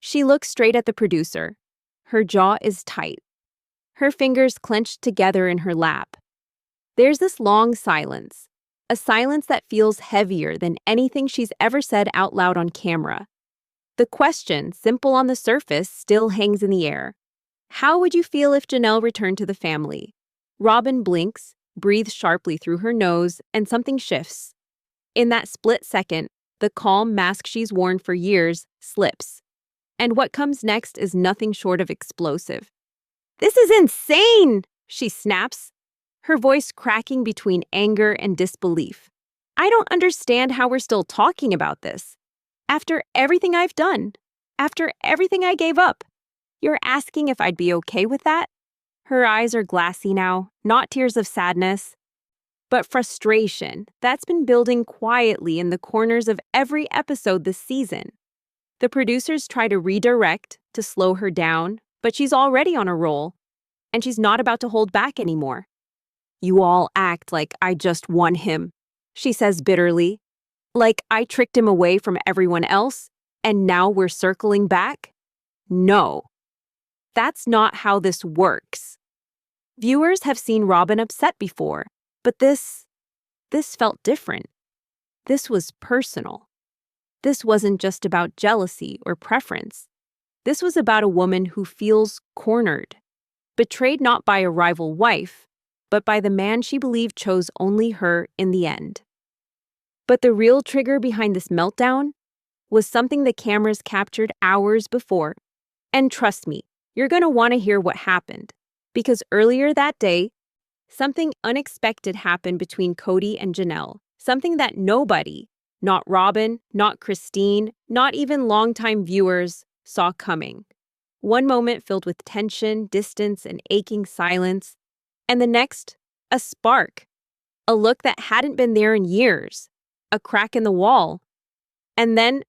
She looks straight at the producer. Her jaw is tight. Her fingers clenched together in her lap. There's this long silence, a silence that feels heavier than anything she's ever said out loud on camera. The question, simple on the surface, still hangs in the air. How would you feel if Janelle returned to the family? Robyn blinks, breathes sharply through her nose, and something shifts. In that split second, the calm mask she's worn for years slips. And what comes next is nothing short of explosive. "This is insane!" she snaps, her voice cracking between anger and disbelief. "I don't understand how we're still talking about this. After everything I've done, after everything I gave up, you're asking if I'd be okay with that?" Her eyes are glassy now, not tears of sadness, but frustration that's been building quietly in the corners of every episode this season. The producers try to redirect, to slow her down, but she's already on a roll, and she's not about to hold back anymore. "You all act like I just won him," she says bitterly. "Like I tricked him away from everyone else, and now we're circling back? No. That's not how this works." Viewers have seen Robyn upset before, but this felt different. This was personal. This wasn't just about jealousy or preference. This was about a woman who feels cornered, betrayed not by a rival wife, but by the man she believed chose only her in the end. But the real trigger behind this meltdown was something the cameras captured hours before. And trust me, you're going to want to hear what happened, because earlier that day, something unexpected happened between Kody and Janelle, something that nobody, not Robyn, not Christine, not even longtime viewers, saw coming. One moment filled with tension, distance, and aching silence, and the next, a spark, a look that hadn't been there in years, a crack in the wall. And then,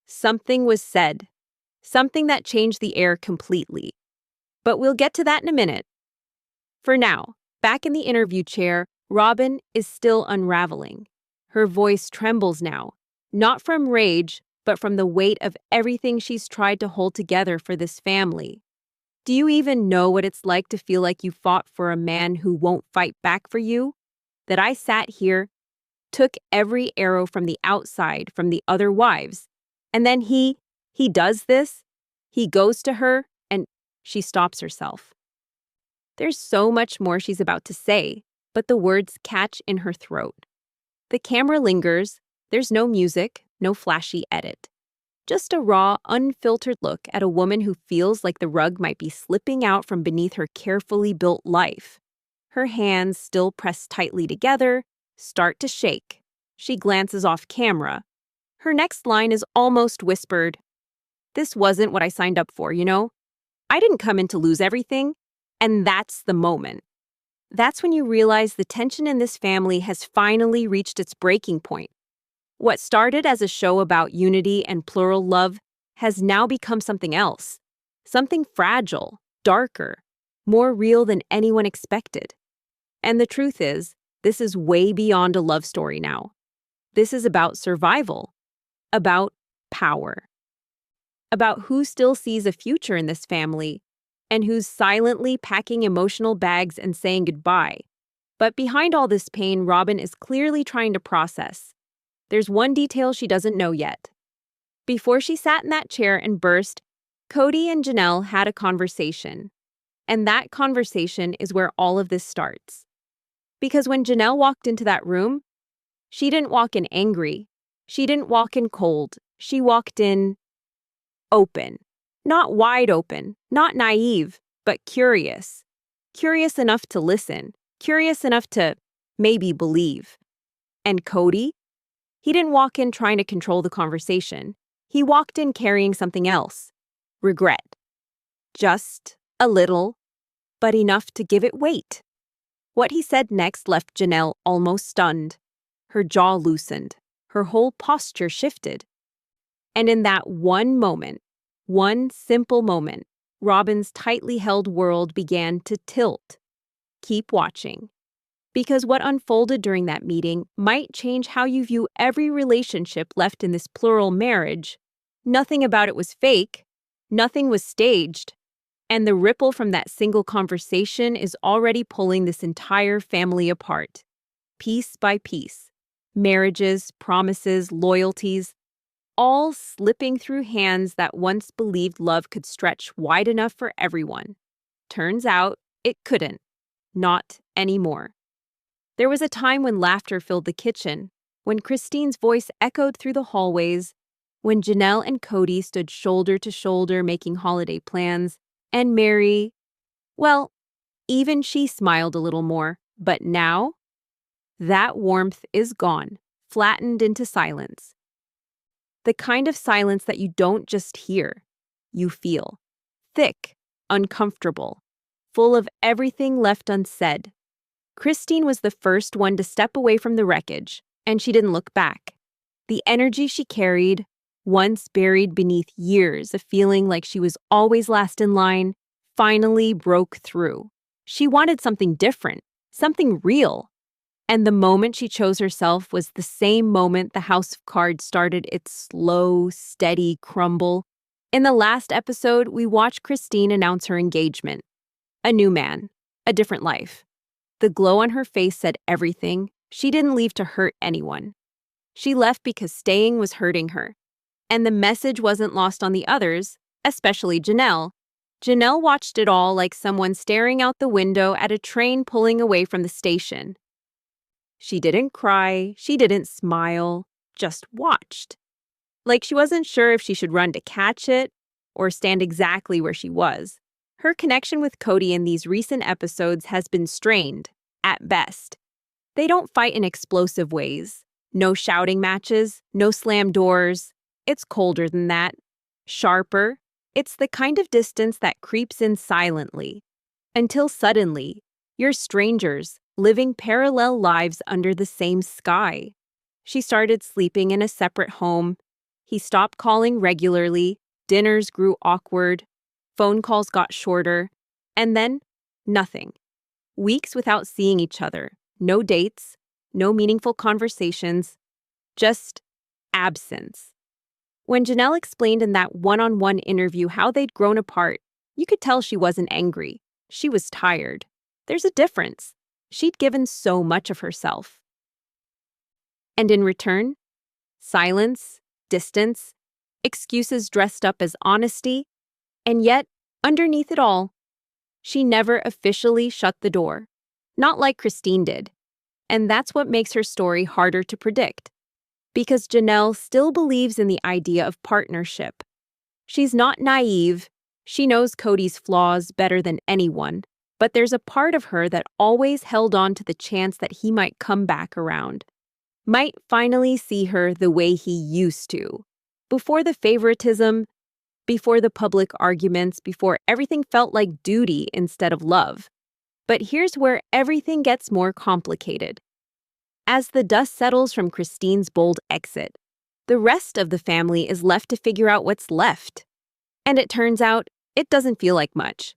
something was said, something that changed the air completely. But we'll get to that in a minute. For now, back in the interview chair, Robyn is still unraveling. Her voice trembles now, not from rage, but from the weight of everything she's tried to hold together for this family. Do you even know what it's like to feel like you fought for a man who won't fight back for you? That I sat here, took every arrow from the outside, from the other wives, and then he does this, he goes to her, and she stops herself. There's so much more she's about to say, but the words catch in her throat. The camera lingers, there's no music, no flashy edit. Just a raw, unfiltered look at a woman who feels like the rug might be slipping out from beneath her carefully built life. Her hands, still pressed tightly together, start to shake. She glances off camera. Her next line is almost whispered. "This wasn't what I signed up for, you know? I didn't come in to lose everything." And that's the moment. That's when you realize the tension in this family has finally reached its breaking point. What started as a show about unity and plural love has now become something else. Something fragile, darker, more real than anyone expected. And the truth is, this is way beyond a love story now. This is about survival, about power, about who still sees a future in this family and who's silently packing emotional bags and saying goodbye. But behind all this pain, Robyn is clearly trying to process. There's one detail she doesn't know yet. Before she sat in that chair and burst, Kody and Janelle had a conversation. And that conversation is where all of this starts. Because when Janelle walked into that room, she didn't walk in angry. She didn't walk in cold. She walked in open. Not wide open, not naive, but curious. Curious enough to listen, curious enough to maybe believe. And Kody? He didn't walk in trying to control the conversation. He walked in carrying something else. Regret. Just a little, but enough to give it weight. What he said next left Janelle almost stunned. Her jaw loosened. Her whole posture shifted. And in that one moment, one simple moment, Robyn's tightly held world began to tilt. Keep watching. Because what unfolded during that meeting might change how you view every relationship left in this plural marriage Nothing about it was fake. Nothing was staged. And the ripple from that single conversation is already pulling this entire family apart, piece by piece. Marriages, promises, loyalties, all slipping through hands that once believed love could stretch wide enough for everyone. Turns out it couldn't. Not anymore. There was a time when laughter filled the kitchen, when Christine's voice echoed through the hallways, when Janelle and Kody stood shoulder to shoulder making holiday plans, and Mary, well, even she smiled a little more. But now, that warmth is gone, flattened into silence. The kind of silence that you don't just hear, you feel. Thick, uncomfortable, full of everything left unsaid. Christine was the first one to step away from the wreckage, and she didn't look back. The energy she carried, once buried beneath years of feeling like she was always last in line, finally broke through. She wanted something different, something real. And the moment she chose herself was the same moment the house of cards started its slow, steady crumble. In the last episode, we watched Christine announce her engagement. A new man, a different life. The glow on her face said everything. She didn't leave to hurt anyone. She left because staying was hurting her. And the message wasn't lost on the others, especially Janelle. Janelle watched it all like someone staring out the window at a train pulling away from the station. She didn't cry, she didn't smile, just watched. Like she wasn't sure if she should run to catch it or stand exactly where she was. Her connection with Kody in these recent episodes has been strained, at best. They don't fight in explosive ways. No shouting matches, no slam doors. It's colder than that. Sharper. It's the kind of distance that creeps in silently. Until suddenly, you're strangers, living parallel lives under the same sky. She started sleeping in a separate home. He stopped calling regularly. Dinners grew awkward. Phone calls got shorter. And then, nothing. Weeks without seeing each other. No dates. No meaningful conversations. Just absence. When Janelle explained in that one-on-one interview how they'd grown apart, you could tell she wasn't angry. She was tired. There's a difference. She'd given so much of herself. And in return, silence, distance, excuses dressed up as honesty, and yet, underneath it all, she never officially shut the door. Not like Christine did. And that's what makes her story harder to predict. Because Janelle still believes in the idea of partnership. She's not naive. She knows Kody's flaws better than anyone. But there's a part of her that always held on to the chance that he might come back around. Might finally see her the way he used to. Before the favoritism, before the public arguments, before everything felt like duty instead of love. But here's where everything gets more complicated. As the dust settles from Christine's bold exit, the rest of the family is left to figure out what's left. And it turns out, it doesn't feel like much.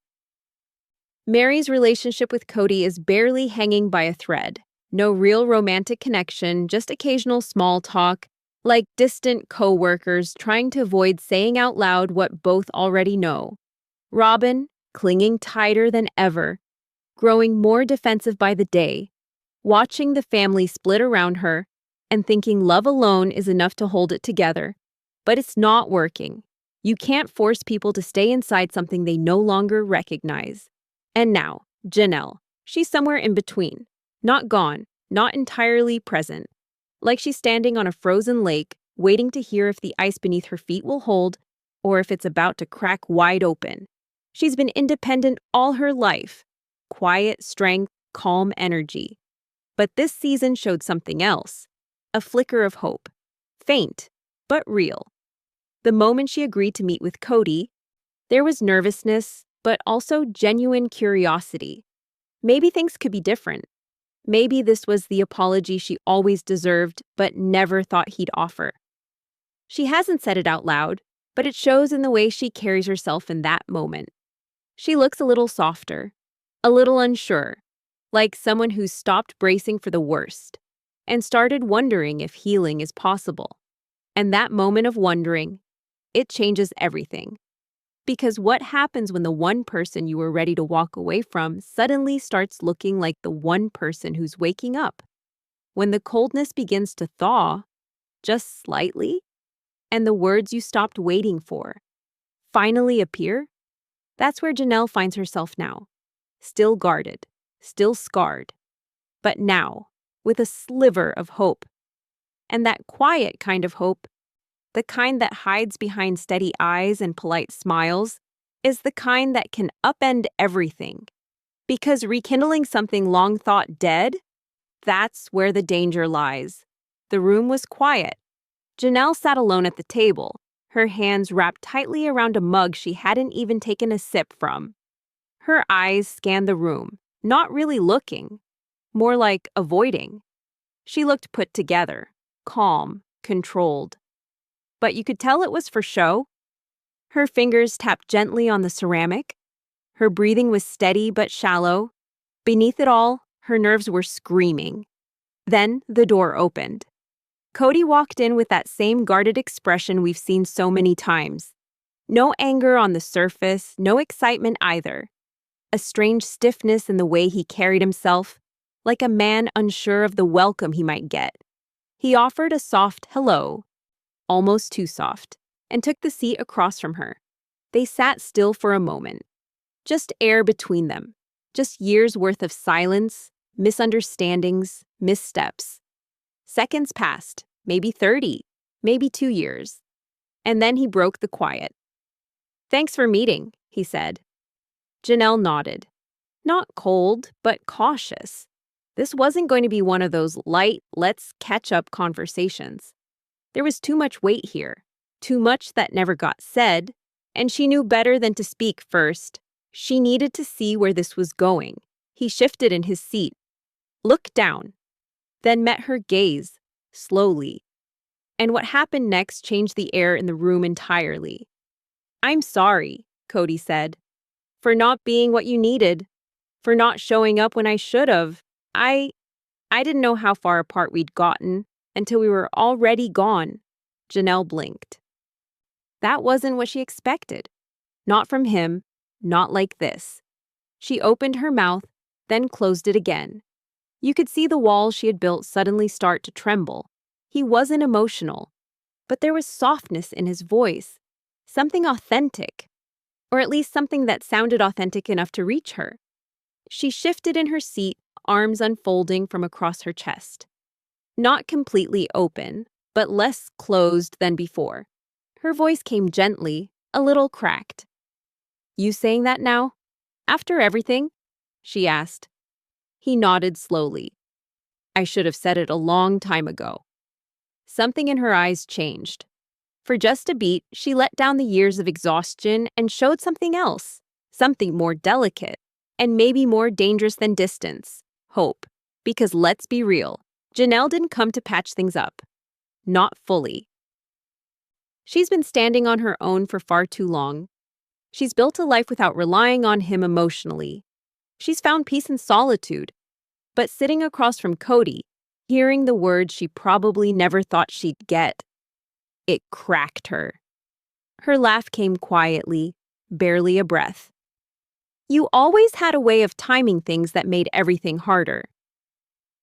Mary's relationship with Kody is barely hanging by a thread. No real romantic connection, just occasional small talk, like distant co-workers trying to avoid saying out loud what both already know. Robyn, clinging tighter than ever, growing more defensive by the day, watching the family split around her, and thinking love alone is enough to hold it together. But it's not working. You can't force people to stay inside something they no longer recognize. And now, Janelle. She's somewhere in between. Not gone, not entirely present. Like she's standing on a frozen lake, waiting to hear if the ice beneath her feet will hold, or if it's about to crack wide open. She's been independent all her life. Quiet strength, calm energy. But this season showed something else. A flicker of hope. Faint, but real. The moment she agreed to meet with Kody, there was nervousness, but also genuine curiosity. Maybe things could be different. Maybe this was the apology she always deserved, but never thought he'd offer. She hasn't said it out loud, but it shows in the way she carries herself in that moment. She looks a little softer, a little unsure, like someone who's stopped bracing for the worst and started wondering if healing is possible. And that moment of wondering, it changes everything. Because what happens when the one person you were ready to walk away from suddenly starts looking like the one person who's waking up? When the coldness begins to thaw, just slightly, and the words you stopped waiting for finally appear? That's where Janelle finds herself now. Still guarded, still scarred, but now with a sliver of hope. And that quiet kind of hope, the kind that hides behind steady eyes and polite smiles, is the kind that can upend everything. Because rekindling something long thought dead, that's where the danger lies. The room was quiet. Janelle sat alone at the table, her hands wrapped tightly around a mug she hadn't even taken a sip from. Her eyes scanned the room, not really looking, more like avoiding. She looked put together, calm, controlled. But you could tell it was for show. Her fingers tapped gently on the ceramic. Her breathing was steady but shallow. Beneath it all, her nerves were screaming. Then the door opened. Kody walked in with that same guarded expression we've seen so many times. No anger on the surface, no excitement either. A strange stiffness in the way he carried himself, like a man unsure of the welcome he might get. He offered a soft hello, almost too soft, and took the seat across from her. They sat still for a moment. Just air between them. Just years' worth of silence, misunderstandings, missteps. Seconds passed, maybe 30, maybe 2 years. And then he broke the quiet. "Thanks for meeting," he said. Janelle nodded. Not cold, but cautious. This wasn't going to be one of those light, let's catch up conversations. There was too much weight here, too much that never got said, and she knew better than to speak first. She needed to see where this was going. He shifted in his seat, looked down, then met her gaze, slowly. And what happened next changed the air in the room entirely. "I'm sorry," Kody said, "for not being what you needed, for not showing up when I should have. I didn't know how far apart we'd gotten until we were already gone." Janelle blinked. That wasn't what she expected. Not from him, not like this. She opened her mouth, then closed it again. You could see the walls she had built suddenly start to tremble. He wasn't emotional, but there was softness in his voice, something authentic, or at least something that sounded authentic enough to reach her. She shifted in her seat, arms unfolding from across her chest. Not completely open, but less closed than before. Her voice came gently, a little cracked. "You saying that now? After everything?" she asked. He nodded slowly. "I should have said it a long time ago." Something in her eyes changed. For just a beat, she let down the years of exhaustion and showed something else, something more delicate, and maybe more dangerous than distance. Hope. Because let's be real, Janelle didn't come to patch things up. Not fully. She's been standing on her own for far too long. She's built a life without relying on him emotionally. She's found peace in solitude. But sitting across from Kody, hearing the words she probably never thought she'd get, it cracked her. Her laugh came quietly, barely a breath. "You always had a way of timing things that made everything harder."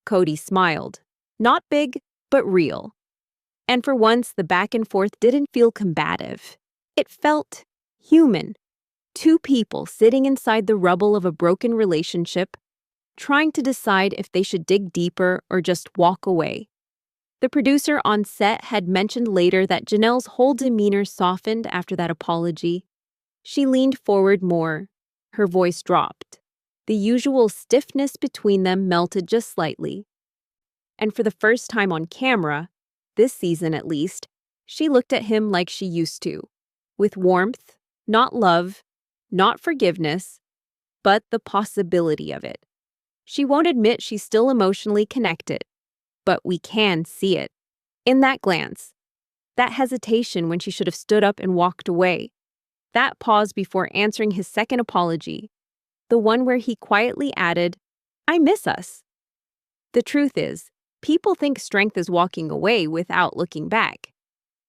Kody smiled. Not big, but real. And for once, the back and forth didn't feel combative. It felt human. Two people sitting inside the rubble of a broken relationship, trying to decide if they should dig deeper or just walk away. The producer on set had mentioned later that Janelle's whole demeanor softened after that apology. She leaned forward more. Her voice dropped. The usual stiffness between them melted just slightly. And for the first time on camera, this season at least, she looked at him like she used to, with warmth, not love, not forgiveness, but the possibility of it. She won't admit she's still emotionally connected, but we can see it. In that glance, that hesitation when she should have stood up and walked away, that pause before answering his second apology, the one where he quietly added, "I miss us." The truth is, people think strength is walking away without looking back.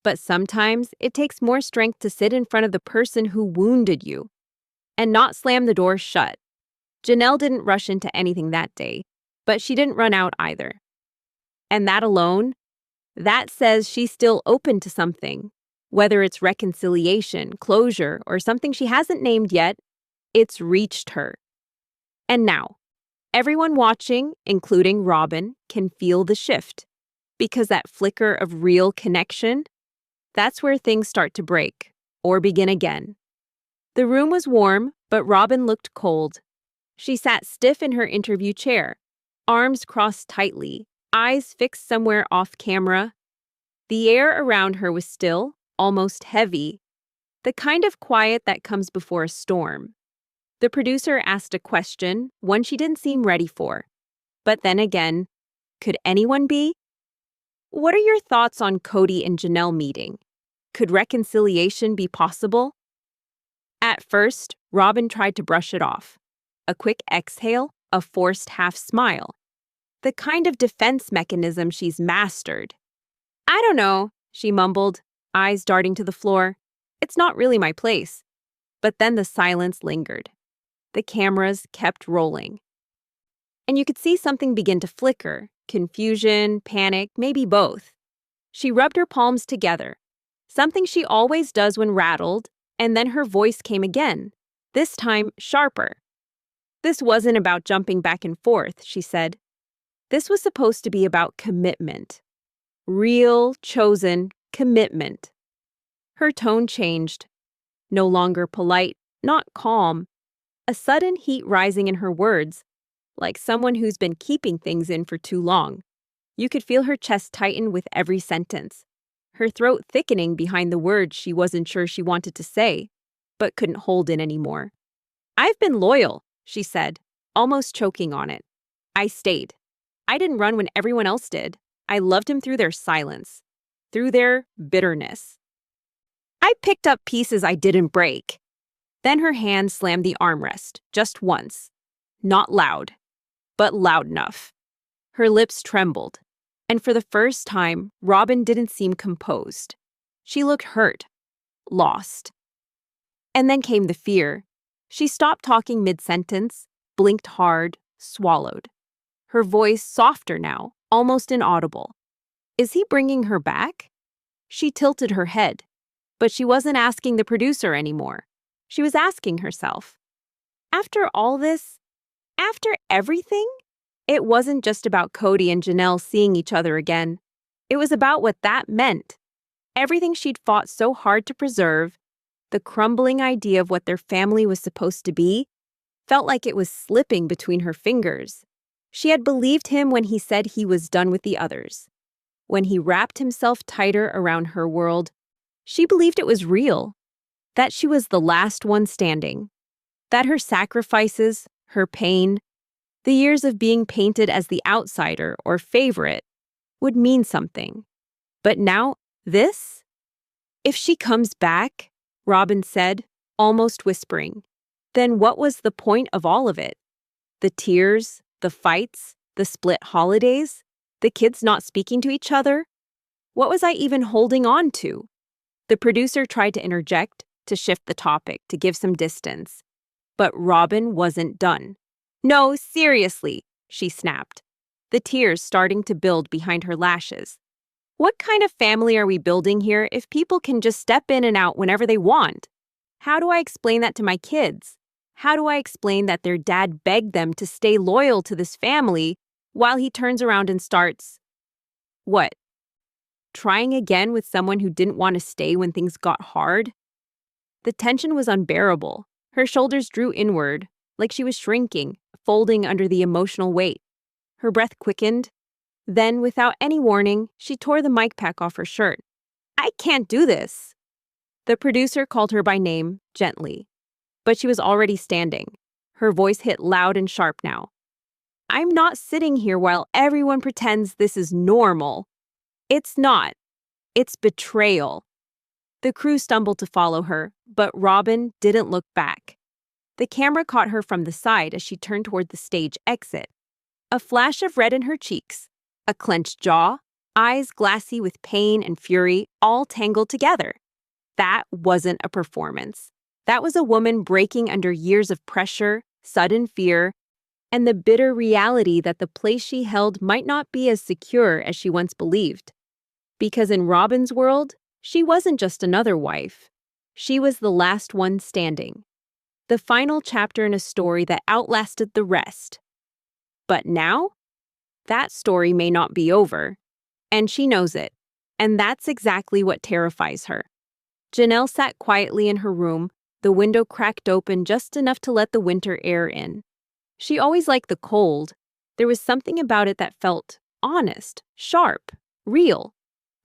But sometimes it takes more strength to sit in front of the person who wounded you and not slam the door shut. Janelle didn't rush into anything that day, but she didn't run out either. And that alone, that says she's still open to something. Whether it's reconciliation, closure, or something she hasn't named yet, it's reached her. And now, everyone watching, including Robyn, can feel the shift. Because that flicker of real connection, that's where things start to break, or begin again. The room was warm, but Robyn looked cold. She sat stiff in her interview chair, arms crossed tightly, eyes fixed somewhere off camera. The air around her was still, almost heavy, the kind of quiet that comes before a storm. The producer asked a question, one she didn't seem ready for. But then again, could anyone be? What are your thoughts on Kody and Janelle meeting? Could reconciliation be possible? At first, Robyn tried to brush it off. A quick exhale, a forced half smile. The kind of defense mechanism she's mastered. I don't know, she mumbled, eyes darting to the floor. It's not really my place. But then the silence lingered. The cameras kept rolling. And you could see something begin to flicker. Confusion, panic, maybe both. She rubbed her palms together. Something she always does when rattled, and then her voice came again, this time sharper. This wasn't about jumping back and forth, she said. This was supposed to be about commitment. Real, chosen commitment. Her tone changed. No longer polite, not calm. A sudden heat rising in her words, like someone who's been keeping things in for too long. You could feel her chest tighten with every sentence, her throat thickening behind the words she wasn't sure she wanted to say, but couldn't hold in anymore. I've been loyal, she said, almost choking on it. I stayed. I didn't run when everyone else did. I loved him through their silence, through their bitterness. I picked up pieces I didn't break. Then her hand slammed the armrest, just once. Not loud, but loud enough. Her lips trembled, and for the first time, Robyn didn't seem composed. She looked hurt, lost. And then came the fear. She stopped talking mid-sentence, blinked hard, swallowed. Her voice softer now, almost inaudible. Is he bringing her back? She tilted her head, but she wasn't asking the producer anymore. She was asking herself. After all this, after everything, it wasn't just about Kody and Janelle seeing each other again. It was about what that meant. Everything she'd fought so hard to preserve, the crumbling idea of what their family was supposed to be, felt like it was slipping between her fingers. She had believed him when he said he was done with the others. When he wrapped himself tighter around her world, she believed it was real, that she was the last one standing, that her sacrifices, her pain, the years of being painted as the outsider or favorite would mean something. But now, this? If she comes back, Robyn said, almost whispering, then what was the point of all of it? The tears, the fights, the split holidays, the kids not speaking to each other? What was I even holding on to? The producer tried to interject, to shift the topic, to give some distance. But Robyn wasn't done. No, seriously, she snapped, the tears starting to build behind her lashes. What kind of family are we building here if people can just step in and out whenever they want? How do I explain that to my kids? How do I explain that their dad begged them to stay loyal to this family while he turns around and starts, what? Trying again with someone who didn't want to stay when things got hard? The tension was unbearable. Her shoulders drew inward, like she was shrinking, folding under the emotional weight. Her breath quickened. Then, without any warning, she tore the mic pack off her shirt. I can't do this. The producer called her by name, gently. But she was already standing. Her voice hit loud and sharp now. I'm not sitting here while everyone pretends this is normal. It's not. It's betrayal. The crew stumbled to follow her, but Robyn didn't look back. The camera caught her from the side as she turned toward the stage exit. A flash of red in her cheeks, a clenched jaw, eyes glassy with pain and fury, all tangled together. That wasn't a performance. That was a woman breaking under years of pressure, sudden fear, and the bitter reality that the place she held might not be as secure as she once believed. Because in Robyn's world, she wasn't just another wife. She was the last one standing. The final chapter in a story that outlasted the rest. But now, that story may not be over. And she knows it. And that's exactly what terrifies her. Janelle sat quietly in her room, the window cracked open just enough to let the winter air in. She always liked the cold. There was something about it that felt honest, sharp, real,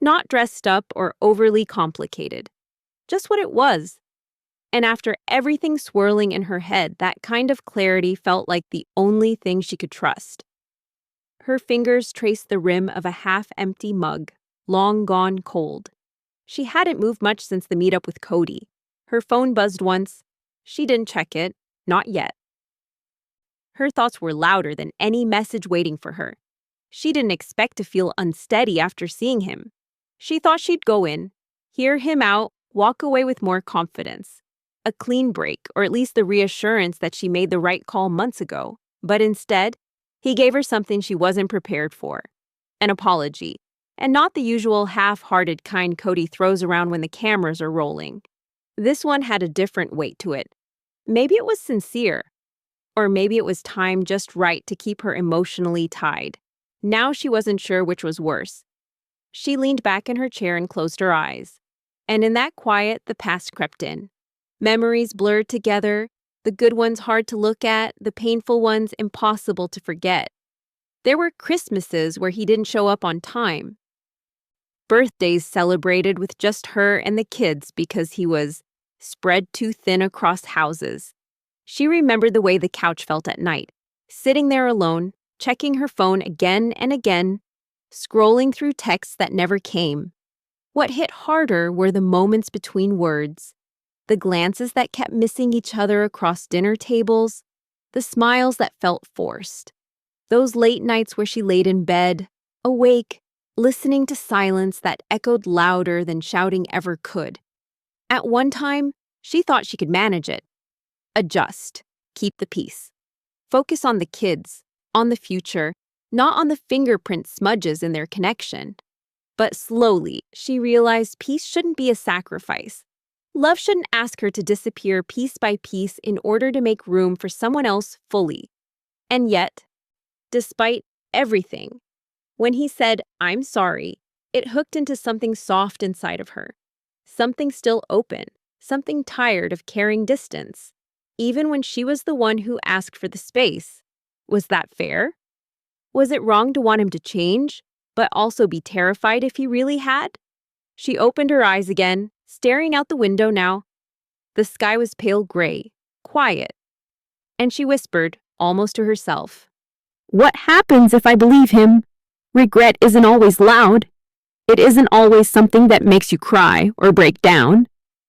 not dressed up or overly complicated. Just what it was. And after everything swirling in her head, that kind of clarity felt like the only thing she could trust. Her fingers traced the rim of a half-empty mug, long gone cold. She hadn't moved much since the meetup with Kody. Her phone buzzed once. She didn't check it. Not yet. Her thoughts were louder than any message waiting for her. She didn't expect to feel unsteady after seeing him. She thought she'd go in, hear him out, walk away with more confidence. A clean break, or at least the reassurance that she made the right call months ago. But instead, he gave her something she wasn't prepared for. An apology. And not the usual half-hearted kind Kody throws around when the cameras are rolling. This one had a different weight to it. Maybe it was sincere. Or maybe it was timed just right to keep her emotionally tied. Now she wasn't sure which was worse. She leaned back in her chair and closed her eyes. And in that quiet, the past crept in. Memories blurred together, the good ones hard to look at, the painful ones impossible to forget. There were Christmases where he didn't show up on time. Birthdays celebrated with just her and the kids because he was spread too thin across houses. She remembered the way the couch felt at night, sitting there alone, checking her phone again and again, scrolling through texts that never came. What hit harder were the moments between words, the glances that kept missing each other across dinner tables, the smiles that felt forced. Those late nights where she laid in bed, awake, listening to silence that echoed louder than shouting ever could. At one time, she thought she could manage it. Adjust, keep the peace. Focus on the kids, on the future, not on the fingerprint smudges in their connection. But slowly, she realized peace shouldn't be a sacrifice. Love shouldn't ask her to disappear piece by piece in order to make room for someone else fully. And yet, despite everything, when he said, "I'm sorry," it hooked into something soft inside of her. Something still open, something tired of carrying distance. Even when she was the one who asked for the space. Was that fair? Was it wrong to want him to change, but also be terrified if he really had? She opened her eyes again, staring out the window now. The sky was pale gray, quiet. And she whispered, almost to herself, "What happens if I believe him? Regret isn't always loud. It isn't always something that makes you cry or break down.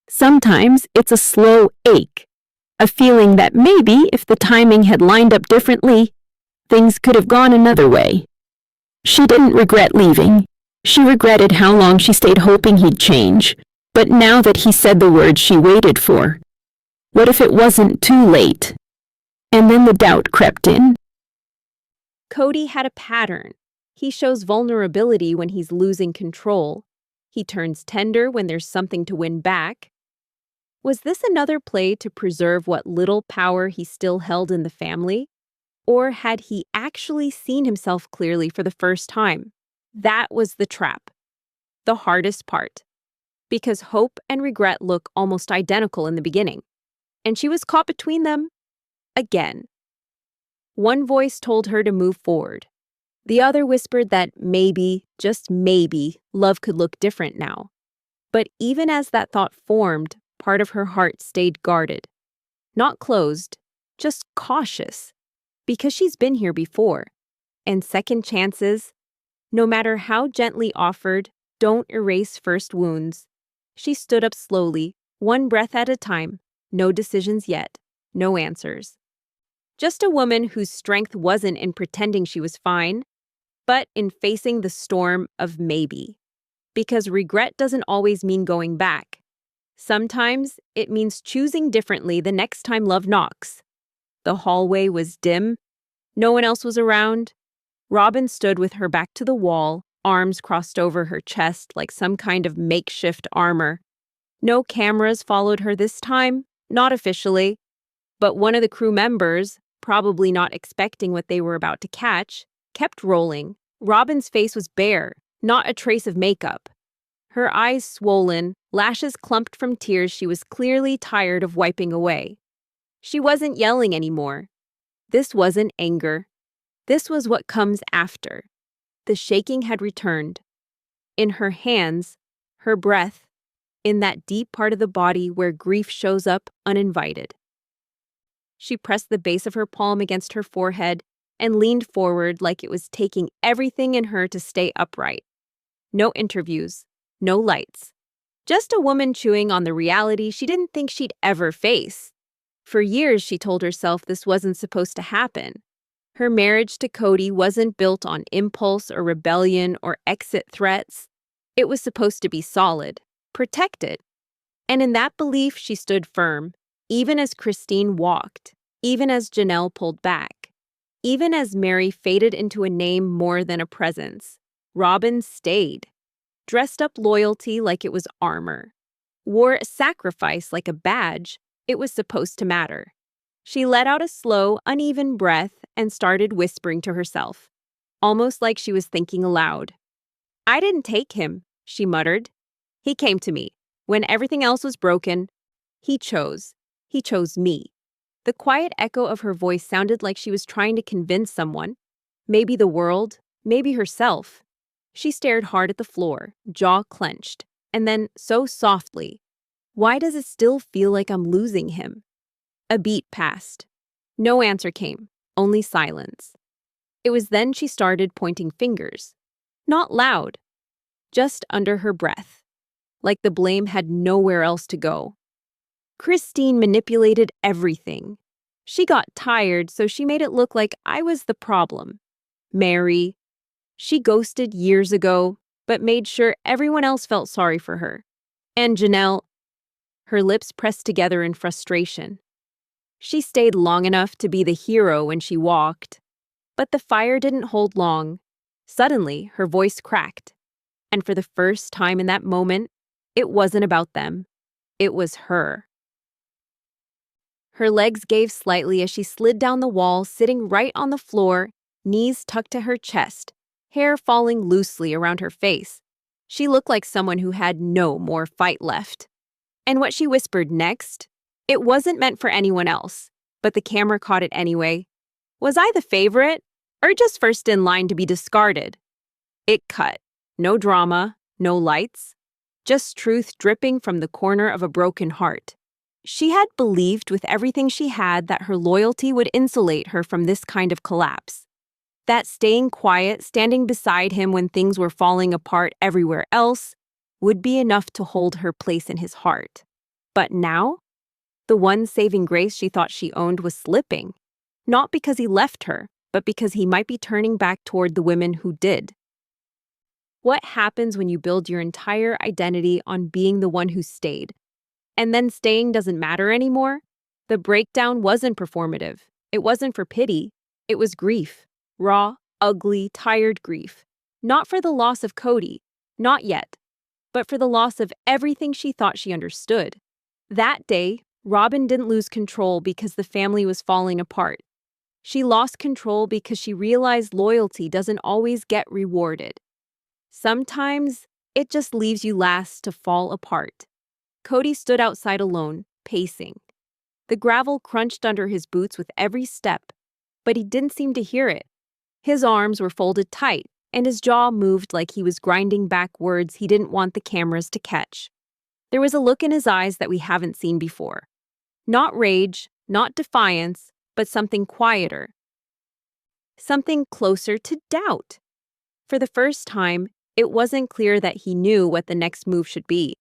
Sometimes it's a slow ache, a feeling that maybe if the timing had lined up differently, things could have gone another way." She didn't regret leaving. She regretted how long she stayed hoping he'd change. But now that he said the words she waited for, what if it wasn't too late? And then the doubt crept in. Kody had a pattern. He shows vulnerability when he's losing control. He turns tender when there's something to win back. Was this another play to preserve what little power he still held in the family? Or had he actually seen himself clearly for the first time? That was the trap. The hardest part. Because hope and regret look almost identical in the beginning. And she was caught between them again. One voice told her to move forward. The other whispered that maybe, just maybe, love could look different now. But even as that thought formed, part of her heart stayed guarded. Not closed, just cautious. Because she's been here before. And second chances, no matter how gently offered, don't erase first wounds. She stood up slowly, one breath at a time. No decisions yet, no answers. Just a woman whose strength wasn't in pretending she was fine, but in facing the storm of maybe. Because regret doesn't always mean going back. Sometimes it means choosing differently the next time love knocks. The hallway was dim. No one else was around. Robyn stood with her back to the wall, arms crossed over her chest like some kind of makeshift armor. No cameras followed her this time, not officially. But one of the crew members, probably not expecting what they were about to catch, kept rolling. Robyn's face was bare, not a trace of makeup. Her eyes swollen, lashes clumped from tears she was clearly tired of wiping away. She wasn't yelling anymore. This wasn't anger. This was what comes after. The shaking had returned. In her hands, her breath, in that deep part of the body where grief shows up uninvited. She pressed the base of her palm against her forehead and leaned forward like it was taking everything in her to stay upright. No interviews, no lights. Just a woman chewing on the reality she didn't think she'd ever face. For years, she told herself this wasn't supposed to happen. Her marriage to Kody wasn't built on impulse or rebellion or exit threats. It was supposed to be solid, protected. And in that belief, she stood firm, even as Christine walked, even as Janelle pulled back, even as Mary faded into a name more than a presence. Robyn stayed, dressed up loyalty like it was armor, wore sacrifice like a badge. It was supposed to matter. She let out a slow, uneven breath and started whispering to herself, almost like she was thinking aloud. "I didn't take him," she muttered. "He came to me. When everything else was broken, he chose. He chose me." The quiet echo of her voice sounded like she was trying to convince someone, maybe the world, maybe herself. She stared hard at the floor, jaw clenched, and then, so softly, "Why does it still feel like I'm losing him?" A beat passed. No answer came, only silence. It was then she started pointing fingers. Not loud, just under her breath, like the blame had nowhere else to go. Christine manipulated everything. She got tired, so she made it look like I was the problem. Mary. She ghosted years ago, but made sure everyone else felt sorry for her. And Janelle. Her lips pressed together in frustration. She stayed long enough to be the hero when she walked. But the fire didn't hold long. Suddenly, her voice cracked. And for the first time in that moment, it wasn't about them. It was her. Her legs gave slightly as she slid down the wall, sitting right on the floor, knees tucked to her chest, hair falling loosely around her face. She looked like someone who had no more fight left. And what she whispered next, it wasn't meant for anyone else, but the camera caught it anyway. Was I the favorite, or just first in line to be discarded? It cut. No drama, no lights, just truth dripping from the corner of a broken heart. She had believed with everything she had that her loyalty would insulate her from this kind of collapse. That staying quiet, standing beside him when things were falling apart everywhere else, would be enough to hold her place in his heart. But now, the one saving grace she thought she owned was slipping. Not because he left her, but because he might be turning back toward the women who did. What happens when you build your entire identity on being the one who stayed? And then staying doesn't matter anymore? The breakdown wasn't performative. It wasn't for pity. It was grief. Raw, ugly, tired grief. Not for the loss of Kody. Not yet. But for the loss of everything she thought she understood. That day, Robyn didn't lose control because the family was falling apart. She lost control because she realized loyalty doesn't always get rewarded. Sometimes, it just leaves you last to fall apart. Kody stood outside alone, pacing. The gravel crunched under his boots with every step, but he didn't seem to hear it. His arms were folded tight, and his jaw moved like he was grinding back words he didn't want the cameras to catch. There was a look in his eyes that we haven't seen before. Not rage, not defiance, but something quieter. Something closer to doubt. For the first time, it wasn't clear that he knew what the next move should be.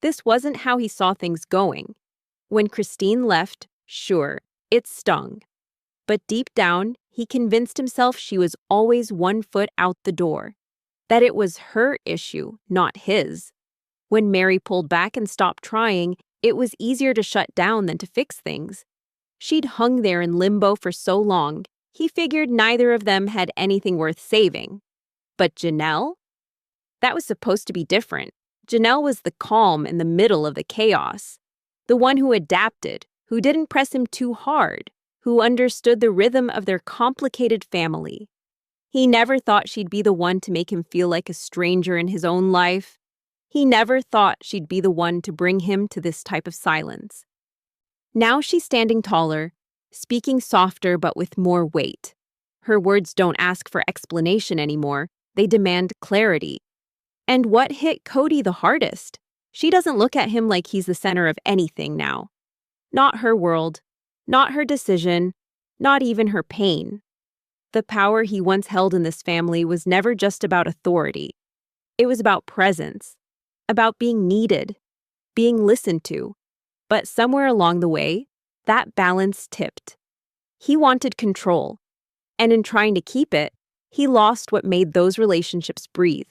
This wasn't how he saw things going. When Christine left, sure, it stung. But deep down, he convinced himself she was always 1 foot out the door, that it was her issue, not his. When Mary pulled back and stopped trying, it was easier to shut down than to fix things. She'd hung there in limbo for so long, he figured neither of them had anything worth saving. But Janelle? That was supposed to be different. Janelle was the calm in the middle of the chaos. The one who adapted, who didn't press him too hard, who understood the rhythm of their complicated family. He never thought she'd be the one to make him feel like a stranger in his own life. He never thought she'd be the one to bring him to this type of silence. Now she's standing taller, speaking softer but with more weight. Her words don't ask for explanation anymore, they demand clarity. And what hit Kody the hardest? She doesn't look at him like he's the center of anything now. Not her world, not her decision, not even her pain. The power he once held in this family was never just about authority. It was about presence, about being needed, being listened to. But somewhere along the way, that balance tipped. He wanted control, and in trying to keep it, he lost what made those relationships breathe.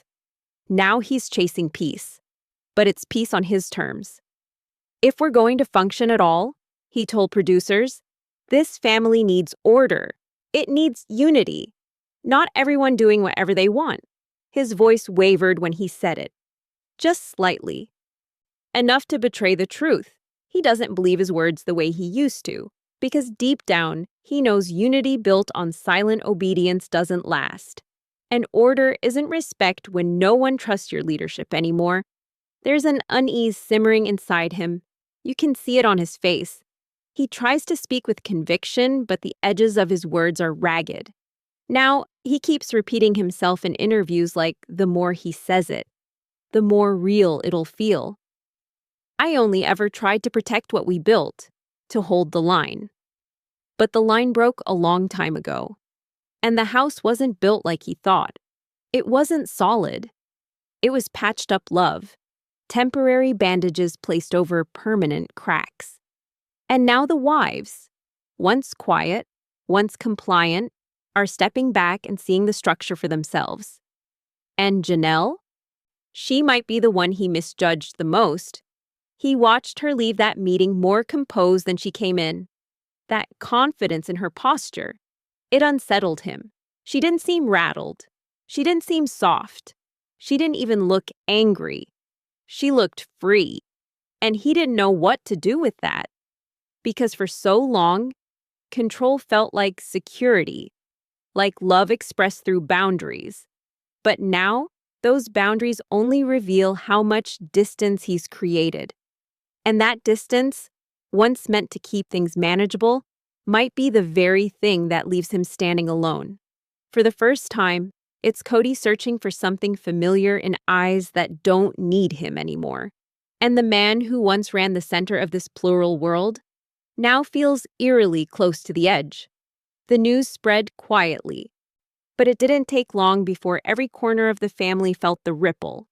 Now he's chasing peace, but it's peace on his terms. If we're going to function at all, he told producers, this family needs order. It needs unity. Not everyone doing whatever they want. His voice wavered when he said it. Just slightly. Enough to betray the truth. He doesn't believe his words the way he used to, because deep down, he knows unity built on silent obedience doesn't last. And order isn't respect when no one trusts your leadership anymore. There's an unease simmering inside him. You can see it on his face. He tries to speak with conviction, but the edges of his words are ragged. Now, he keeps repeating himself in interviews like, the more he says it, the more real it'll feel. I only ever tried to protect what we built, to hold the line. But the line broke a long time ago. And the house wasn't built like he thought. It wasn't solid. It was patched up love, temporary bandages placed over permanent cracks. And now the wives, once quiet, once compliant, are stepping back and seeing the structure for themselves. And Janelle? She might be the one he misjudged the most. He watched her leave that meeting more composed than she came in. That confidence in her posture, it unsettled him. She didn't seem rattled. She didn't seem soft. She didn't even look angry. She looked free. And he didn't know what to do with that. Because for so long, control felt like security, like love expressed through boundaries. But now, those boundaries only reveal how much distance he's created. And that distance, once meant to keep things manageable, might be the very thing that leaves him standing alone. For the first time, it's Kody searching for something familiar in eyes that don't need him anymore. And the man who once ran the center of this plural world now feels eerily close to the edge. The news spread quietly, but it didn't take long before every corner of the family felt the ripple.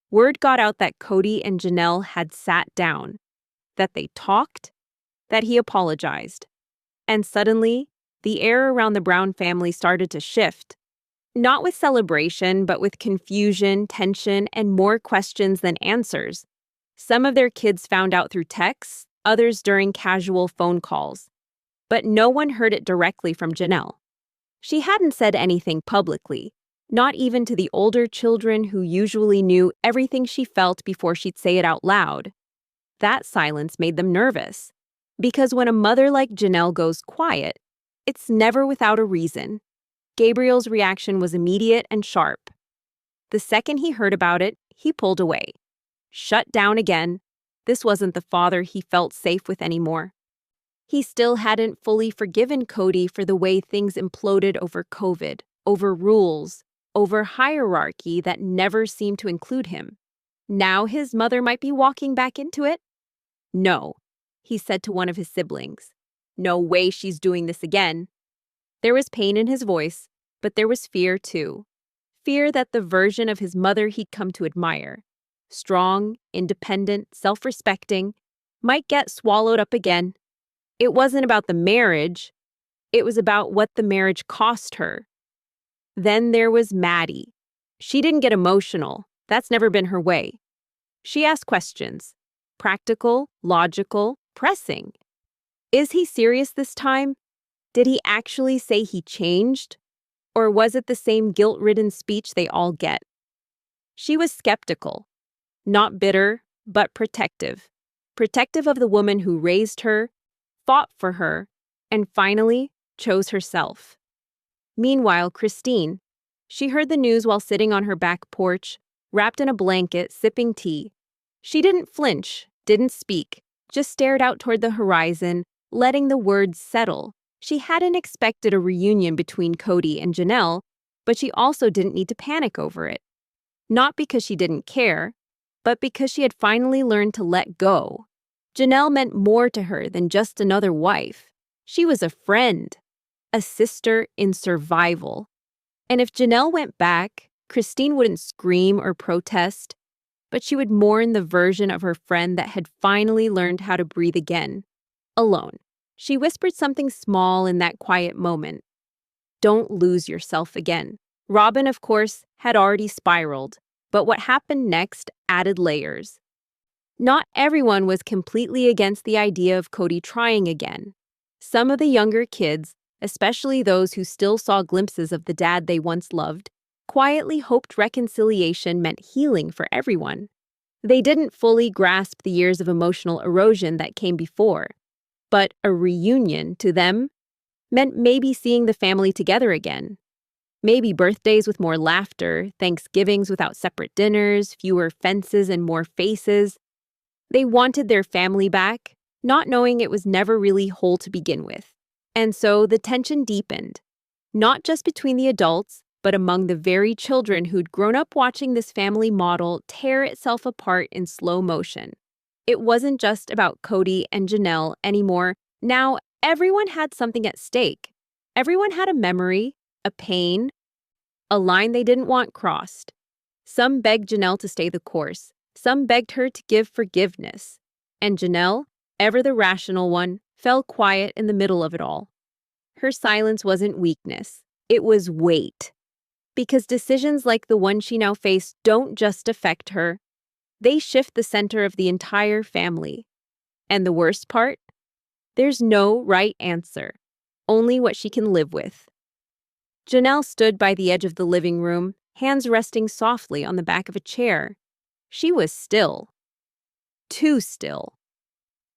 Word got out that Kody and Janelle had sat down, that they talked, that he apologized. And suddenly, the air around the Brown family started to shift. Not with celebration, but with confusion, tension, and more questions than answers. Some of their kids found out through texts, others during casual phone calls. But no one heard it directly from Janelle. She hadn't said anything publicly, not even to the older children who usually knew everything she felt before she'd say it out loud. That silence made them nervous, because when a mother like Janelle goes quiet, it's never without a reason. Gabriel's reaction was immediate and sharp. The second he heard about it, he pulled away. Shut down again. This wasn't the father he felt safe with anymore. He still hadn't fully forgiven Kody for the way things imploded over COVID, over rules, over hierarchy that never seemed to include him. Now his mother might be walking back into it. No, he said to one of his siblings. No way she's doing this again. There was pain in his voice, but there was fear too. Fear that the version of his mother he'd come to admire, strong, independent, self-respecting, might get swallowed up again. It wasn't about the marriage. It was about what the marriage cost her. Then there was Maddie. She didn't get emotional. That's never been her way. She asked questions. Practical, logical, pressing. Is he serious this time? Did he actually say he changed? Or was it the same guilt-ridden speech they all get? She was skeptical. Not bitter, but protective. Protective of the woman who raised her, fought for her, and finally chose herself. Meanwhile, Christine, she heard the news while sitting on her back porch, wrapped in a blanket, sipping tea. She didn't flinch, didn't speak, just stared out toward the horizon, letting the words settle. She hadn't expected a reunion between Kody and Janelle, but she also didn't need to panic over it. Not because she didn't care, but because she had finally learned to let go. Janelle meant more to her than just another wife. She was a friend, a sister in survival. And if Janelle went back, Christine wouldn't scream or protest, but she would mourn the version of her friend that had finally learned how to breathe again, alone. She whispered something small in that quiet moment. Don't lose yourself again. Robyn, of course, had already spiraled, but what happened next added layers. Not everyone was completely against the idea of Kody trying again. Some of the younger kids, especially those who still saw glimpses of the dad they once loved, quietly hoped reconciliation meant healing for everyone. They didn't fully grasp the years of emotional erosion that came before, but a reunion to them meant maybe seeing the family together again. Maybe birthdays with more laughter, Thanksgivings without separate dinners, fewer fences and more faces. They wanted their family back, not knowing it was never really whole to begin with. And so the tension deepened, not just between the adults, but among the very children who'd grown up watching this family model tear itself apart in slow motion. It wasn't just about Kody and Janelle anymore. Now, everyone had something at stake. Everyone had a memory, a pain, a line they didn't want crossed. Some begged Janelle to stay the course. Some begged her to give forgiveness. And Janelle, ever the rational one, fell quiet in the middle of it all. Her silence wasn't weakness. It was weight. Because decisions like the one she now faced don't just affect her. They shift the center of the entire family. And the worst part? There's no right answer. Only what she can live with. Janelle stood by the edge of the living room, hands resting softly on the back of a chair. She was still. Too still.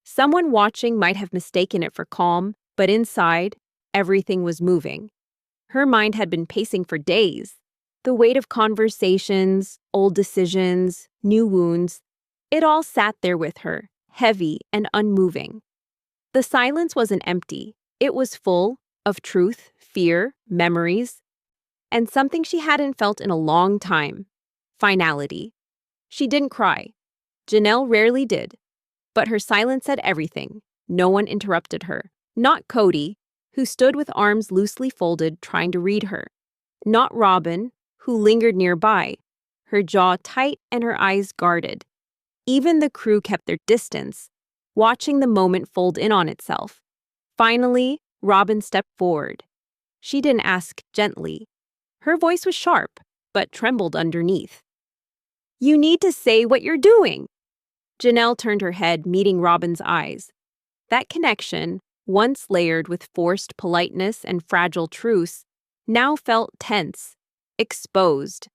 Someone watching might have mistaken it for calm, but inside, everything was moving. Her mind had been pacing for days. The weight of conversations, old decisions, new wounds, it all sat there with her, heavy and unmoving. The silence wasn't empty. It was full of truth, fear, memories, and something she hadn't felt in a long time: finality. She didn't cry. Janelle rarely did. But her silence said everything. No one interrupted her. Not Kody, who stood with arms loosely folded trying to read her. Not Robyn, who lingered nearby, her jaw tight and her eyes guarded. Even the crew kept their distance, watching the moment fold in on itself. Finally, Robyn stepped forward. She didn't ask gently. Her voice was sharp, but trembled underneath. "You need to say what you're doing." Janelle turned her head, meeting Robyn's eyes. That connection, once layered with forced politeness and fragile truce, now felt tense, exposed.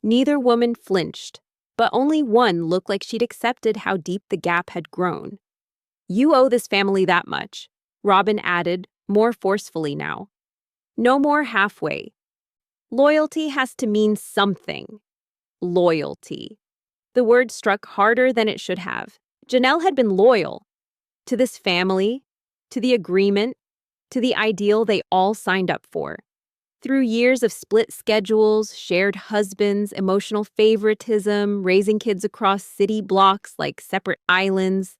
Neither woman flinched, but only one looked like she'd accepted how deep the gap had grown. "You owe this family that much," Robyn added, more forcefully now. "No more halfway. Loyalty has to mean something." Loyalty. The word struck harder than it should have. Janelle had been loyal to this family, to the agreement, to the ideal they all signed up for. Through years of split schedules, shared husbands, emotional favoritism, raising kids across city blocks like separate islands,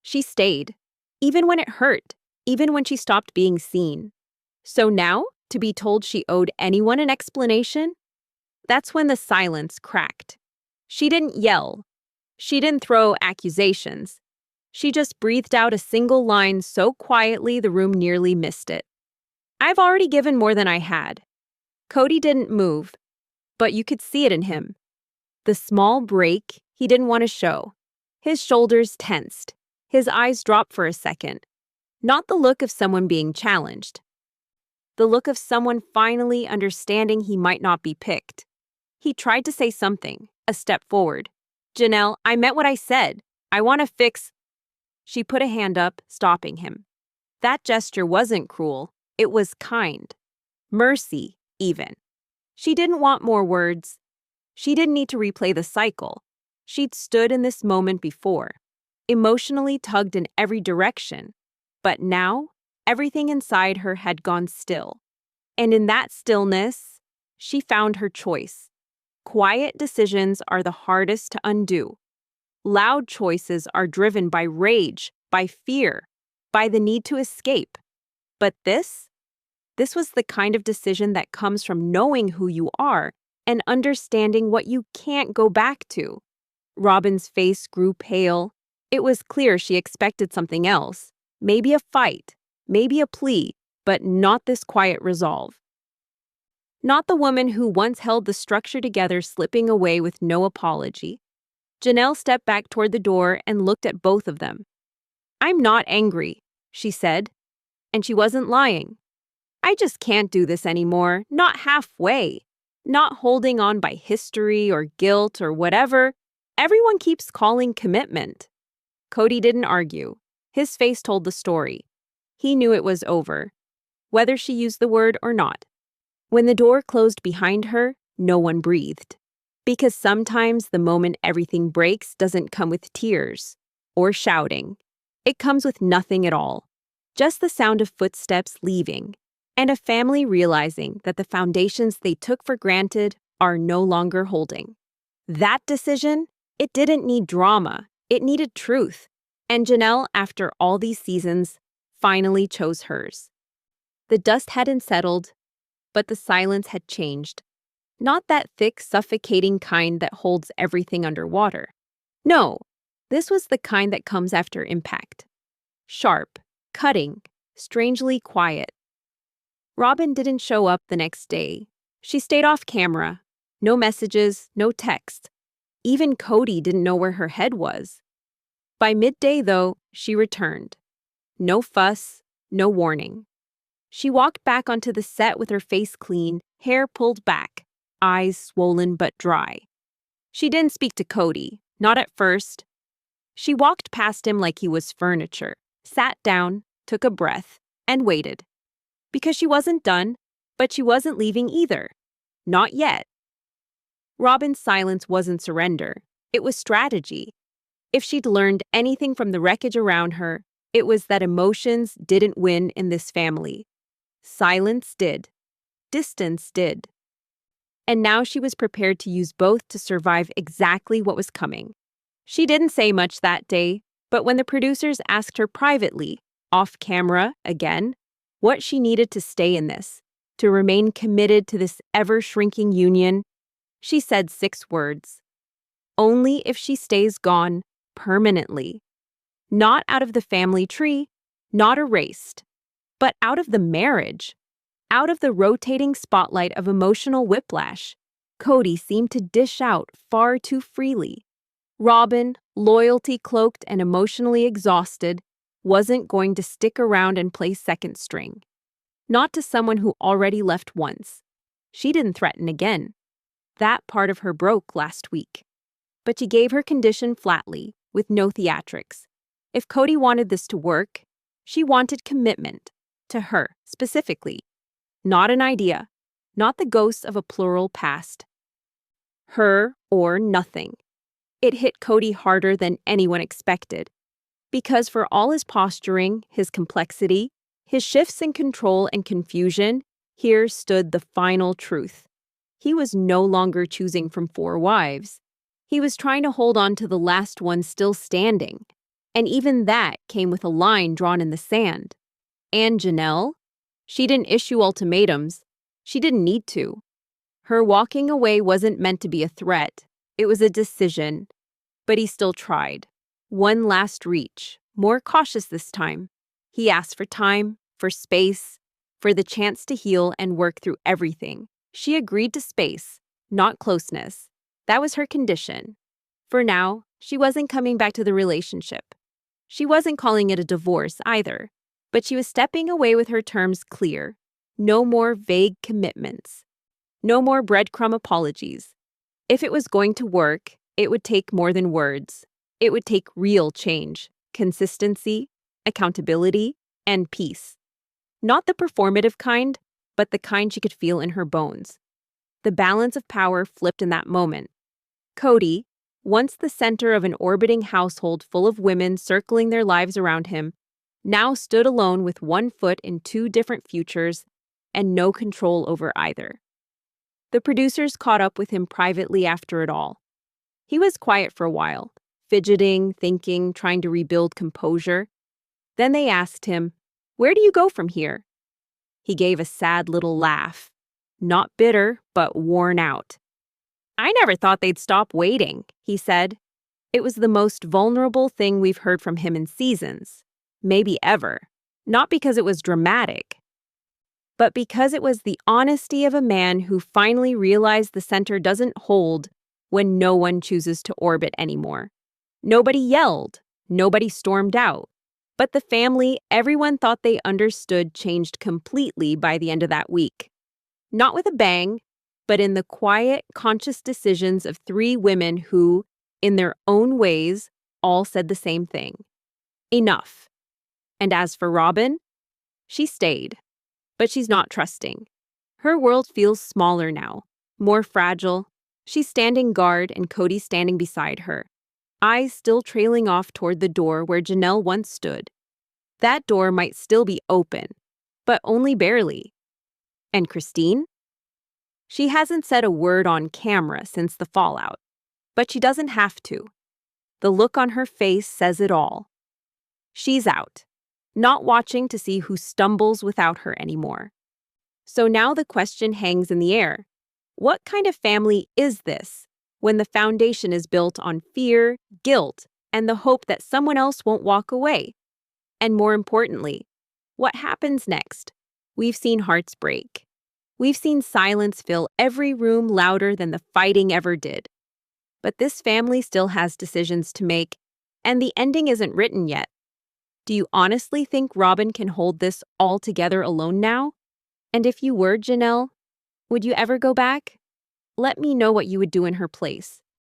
she stayed, even when it hurt, even when she stopped being seen. So now, to be told she owed anyone an explanation? That's when the silence cracked. She didn't yell. She didn't throw accusations. She just breathed out a single line so quietly the room nearly missed it. I've already given more than I had. Kody didn't move, but you could see it in him. The small break he didn't want to show. His shoulders tensed. His eyes dropped for a second. Not the look of someone being challenged. The look of someone finally understanding he might not be picked. He tried to say something, a step forward. Janelle, I meant what I said. I want to fix. She put a hand up, stopping him. That gesture wasn't cruel. It was kind. Mercy, even. She didn't want more words. She didn't need to replay the cycle. She'd stood in this moment before, emotionally tugged in every direction. But now, everything inside her had gone still. And in that stillness, she found her choice. Quiet decisions are the hardest to undo. Loud choices are driven by rage, by fear, by the need to escape. But this was the kind of decision that comes from knowing who you are and understanding what you can't go back to. Robyn's face grew pale. It was clear she expected something else. Maybe a fight, maybe a plea, but not this quiet resolve. Not the woman who once held the structure together slipping away with no apology. Janelle stepped back toward the door and looked at both of them. I'm not angry, she said. And she wasn't lying. I just can't do this anymore, not halfway. Not holding on by history or guilt or whatever everyone keeps calling commitment. Kody didn't argue. His face told the story. He knew it was over, whether she used the word or not. When the door closed behind her, no one breathed. Because sometimes the moment everything breaks doesn't come with tears or shouting. It comes with nothing at all. Just the sound of footsteps leaving, and a family realizing that the foundations they took for granted are no longer holding. That decision, it didn't need drama. It needed truth. And Janelle, after all these seasons, finally chose hers. The dust hadn't settled, but the silence had changed. Not that thick, suffocating kind that holds everything underwater. No, this was the kind that comes after impact. Sharp, cutting, strangely quiet. Robyn didn't show up the next day. She stayed off camera. No messages, no text. Even Kody didn't know where her head was. By midday, though, she returned. No fuss, no warning. She walked back onto the set with her face clean, hair pulled back, eyes swollen but dry. She didn't speak to Kody, not at first. She walked past him like he was furniture, sat down, took a breath, and waited. Because she wasn't done, but she wasn't leaving either. Not yet. Robyn's silence wasn't surrender. It was strategy. If she'd learned anything from the wreckage around her, it was that emotions didn't win in this family. Silence did. Distance did. And now she was prepared to use both to survive exactly what was coming. She didn't say much that day, but when the producers asked her privately, off camera again, what she needed to stay in this, to remain committed to this ever-shrinking union, she said 6 words. Only if she stays gone permanently. Not out of the family tree, not erased, but out of the marriage. Out of the rotating spotlight of emotional whiplash, Kody seemed to dish out far too freely. Robyn, loyalty cloaked and emotionally exhausted, wasn't going to stick around and play second string. Not to someone who already left once. She didn't threaten again. That part of her broke last week. But she gave her condition flatly, with no theatrics. If Kody wanted this to work, she wanted commitment. To her, specifically. Not an idea. Not the ghosts of a plural past. Her or nothing. It hit Kody harder than anyone expected. Because for all his posturing, his complexity, his shifts in control and confusion, here stood the final truth. He was no longer choosing from 4 wives. He was trying to hold on to the last one still standing. And even that came with a line drawn in the sand. And Janelle? She didn't issue ultimatums. She didn't need to. Her walking away wasn't meant to be a threat. It was a decision. But he still tried. One last reach, more cautious this time. He asked for time, for space, for the chance to heal and work through everything. She agreed to space, not closeness. That was her condition. For now, she wasn't coming back to the relationship. She wasn't calling it a divorce either, but she was stepping away with her terms clear. No more vague commitments. No more breadcrumb apologies. If it was going to work, it would take more than words. It would take real change, consistency, accountability, and peace. Not the performative kind, but the kind she could feel in her bones. The balance of power flipped in that moment. Kody, once the center of an orbiting household full of women circling their lives around him, now stood alone with one foot in two different futures and no control over either. The producers caught up with him privately after it all. He was quiet for a while, fidgeting, thinking, trying to rebuild composure. Then they asked him, "Where do you go from here?" He gave a sad little laugh. Not bitter, but worn out. "I never thought they'd stop waiting," he said. It was the most vulnerable thing we've heard from him in seasons, maybe ever. Not because it was dramatic, but because it was the honesty of a man who finally realized the center doesn't hold when no one chooses to orbit anymore. Nobody yelled, nobody stormed out. But the family everyone thought they understood changed completely by the end of that week. Not with a bang, but in the quiet, conscious decisions of three women who, in their own ways, all said the same thing. Enough. And as for Robyn, she stayed. But she's not trusting. Her world feels smaller now, more fragile. She's standing guard and Kody's standing beside her, eyes still trailing off toward the door where Janelle once stood. That door might still be open, but only barely. And Christine? She hasn't said a word on camera since the fallout, but she doesn't have to. The look on her face says it all. She's out, not watching to see who stumbles without her anymore. So now the question hangs in the air. What kind of family is this when the foundation is built on fear, guilt, and the hope that someone else won't walk away? And more importantly, what happens next? We've seen hearts break. We've seen silence fill every room louder than the fighting ever did. But this family still has decisions to make, and the ending isn't written yet. Do you honestly think Robyn can hold this all together alone now? And if you were Janelle, would you ever go back? Let me know what you would do in her place.